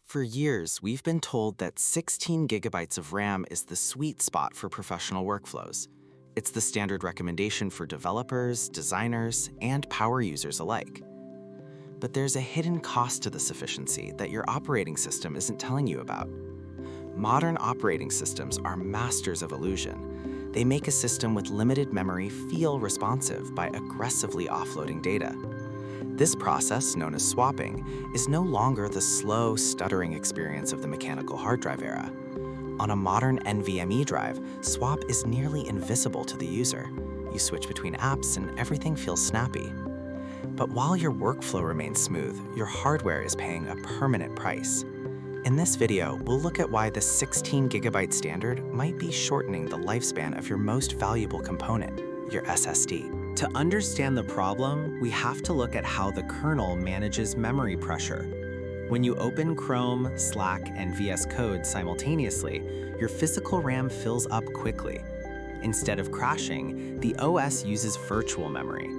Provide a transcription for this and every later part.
For years, we've been told that 16 gigabytes of RAM is the sweet spot for professional workflows. It's the standard recommendation for developers, designers, and power users alike. But there's a hidden cost to this efficiency that your operating system isn't telling you about. Modern operating systems are masters of illusion. They make a system with limited memory feel responsive by aggressively offloading data. This process, known as swapping, is no longer the slow, stuttering experience of the mechanical hard drive era. On a modern NVMe drive, swap is nearly invisible to the user. You switch between apps and everything feels snappy. But while your workflow remains smooth, your hardware is paying a permanent price. In this video, we'll look at why the 16 gigabyte standard might be shortening the lifespan of your most valuable component, your SSD. To understand the problem, we have to look at how the kernel manages memory pressure. When you open Chrome, Slack, and VS Code simultaneously, your physical RAM fills up quickly. Instead of crashing, the OS uses virtual memory.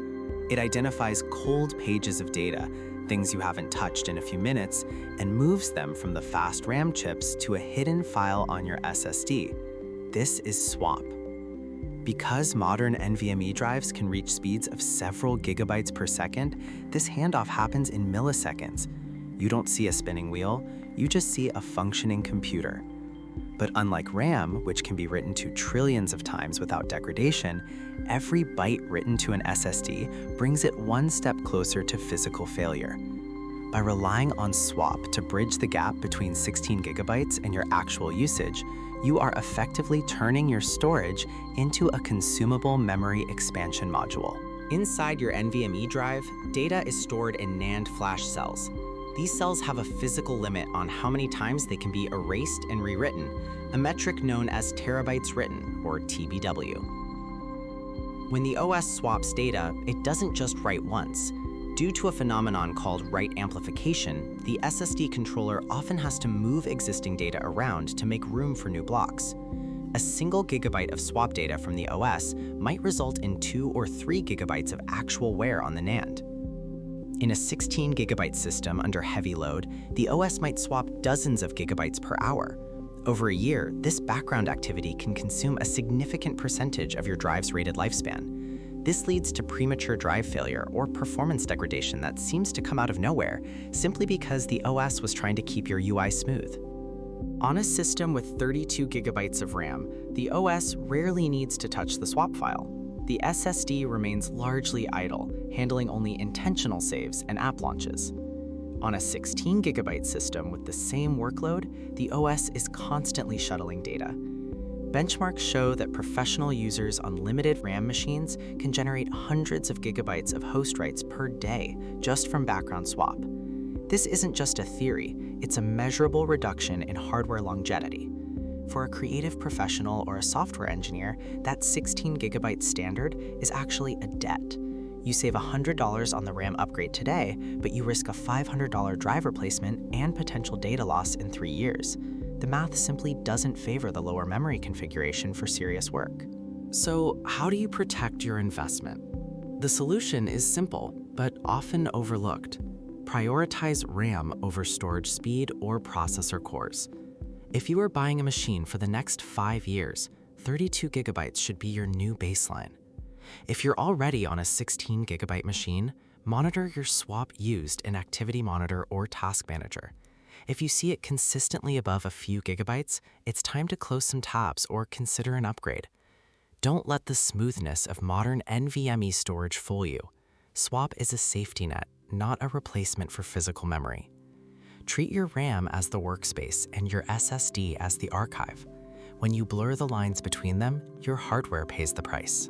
It identifies cold pages of data, things you haven't touched in a few minutes, and moves them from the fast RAM chips to a hidden file on your SSD. This is swap. Because modern NVMe drives can reach speeds of several gigabytes per second, this handoff happens in milliseconds. You don't see a spinning wheel, you just see a functioning computer. But unlike RAM, which can be written to trillions of times without degradation, every byte written to an SSD brings it one step closer to physical failure. By relying on swap to bridge the gap between 16 gigabytes and your actual usage, you are effectively turning your storage into a consumable memory expansion module. Inside your NVMe drive, data is stored in NAND flash cells. These cells have a physical limit on how many times they can be erased and rewritten, a metric known as terabytes written, or TBW. When the OS swaps data, it doesn't just write once. Due to a phenomenon called write amplification, the SSD controller often has to move existing data around to make room for new blocks. A single gigabyte of swap data from the OS might result in 2 or 3 gigabytes of actual wear on the NAND. In a 16 gigabyte system under heavy load, the OS might swap dozens of gigabytes per hour. Over a year, this background activity can consume a significant percentage of your drive's rated lifespan. This leads to premature drive failure or performance degradation that seems to come out of nowhere, simply because the OS was trying to keep your UI smooth. On a system with 32 gigabytes of RAM, the OS rarely needs to touch the swap file. The SSD remains largely idle, handling only intentional saves and app launches. On a 16 gigabyte system with the same workload, the OS is constantly shuttling data. Benchmarks show that professional users on limited RAM machines can generate hundreds of gigabytes of host writes per day just from background swap. This isn't just a theory, it's a measurable reduction in hardware longevity. For a creative professional or a software engineer, that 16 gigabyte standard is actually a debt. You save $100 on the RAM upgrade today, but you risk a $500 drive replacement and potential data loss in 3 years. The math simply doesn't favor the lower memory configuration for serious work. So, how do you protect your investment? The solution is simple, but often overlooked. Prioritize RAM over storage speed or processor cores. If you are buying a machine for the next 5 years, 32 gigabytes should be your new baseline. If you're already on a 16 gigabyte machine, monitor your swap used in Activity Monitor or Task Manager. If you see it consistently above a few gigabytes, it's time to close some tabs or consider an upgrade. Don't let the smoothness of modern NVMe storage fool you. Swap is a safety net, not a replacement for physical memory. Treat your RAM as the workspace and your SSD as the archive. When you blur the lines between them, your hardware pays the price.